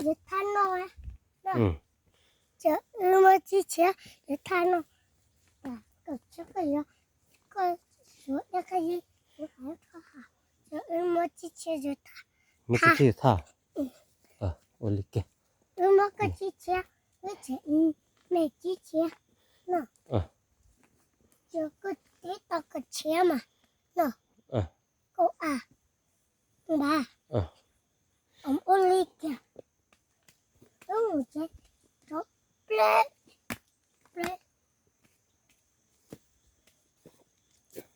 이제 다 넣어. 응. 저 음악지치야 이제 다 넣어. 야, 저거요. 이거 내가 이 저 음악지치야 좋다. 밑에 타. 응. 올릴게. 음악지치야. 그치? 매지치야. 너. 저거 데이터 끝이야마. 너. 고 봐. 올릴게. 이제 저 플레이.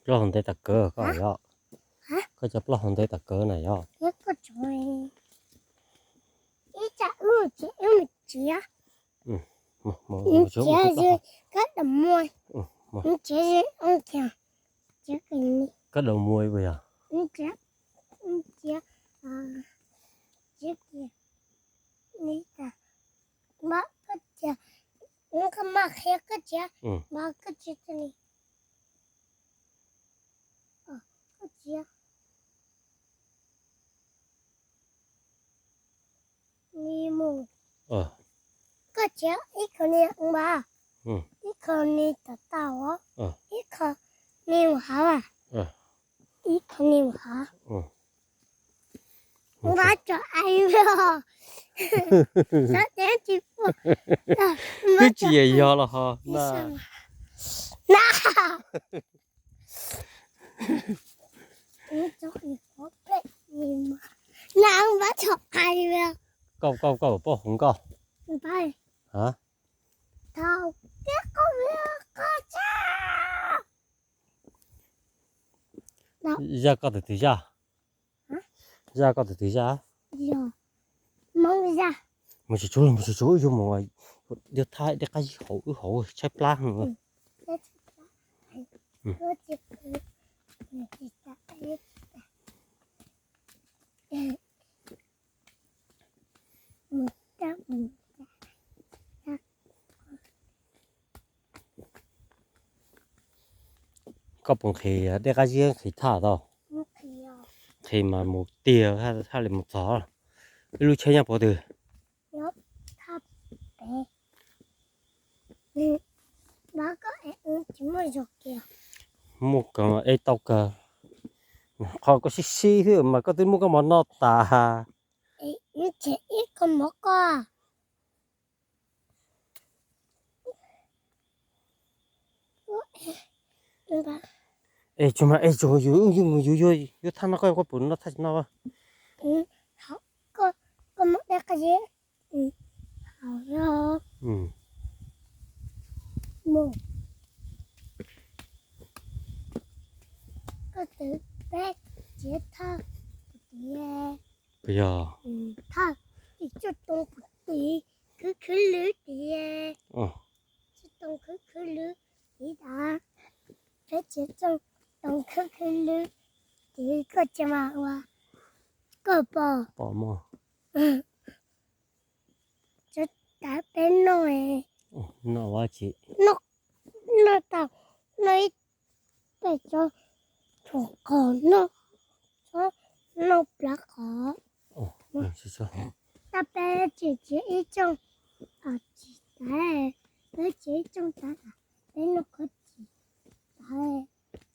Lo hồn tay tạc cờ có rồi. Có chấp lo hồn tay tạc cờ này rồi. 이거 좋아해. 이자 지야. Một số một chút đó. Cái đầu môi. Chế kìa. Chế cái Có đầu môi bây giờ. chế chế kìa. Ní ta. Mà cái chế. Nó không mặc hết cái chế. Mà cái chế này. Cái chế. Ni mù. Cái chế 이거 니 엄마. 이거 니 따따워. 이거 니 와와. 이거 니 와. 맞죠? 아이고. 나 내지 뭐. Cái gì do là hả? 나. 저기 옆에 님. 나 맞죠? 아이고. Câu bỏ không câu. 빨리. Hả? 더 깨끗이 가자. Ra có thể ra. Ra có thể ra. 야, 먹자. Một chỗ vô mọi. Đưa thai để cái hổ chép lá nữa. Có bằng khi để cái gì khi thả đâu. Khi mà một tia hay là một gió. Lúc chơi nhau bỏ được. Bà có em chỉ mới được kìa. Một cái ấy tao cơ. Họ có xí thôi mà có tính một cái món nó tà. Như thế ít con 먹어. Ê chúng mà rồi vô than nó coi có bún nó thật nào. Có một cái gì? Hảo một có từ bé chế thơ Bây giờ thơ thì cho tôi tí cứ lưới tí cho tôi cứ lưới tí đã bé chế trong tôi cứ lưới tí có chả mà qua có bỏ mà cho đã bé nồi nó quá chị nó tao nó ít để cho thủ còn nó lá khó 진짜 ta bé chỉ ít trong chỉ đấy bé chỉ trong ta bé nó có chỉ đấy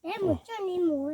bé một cho ni mùa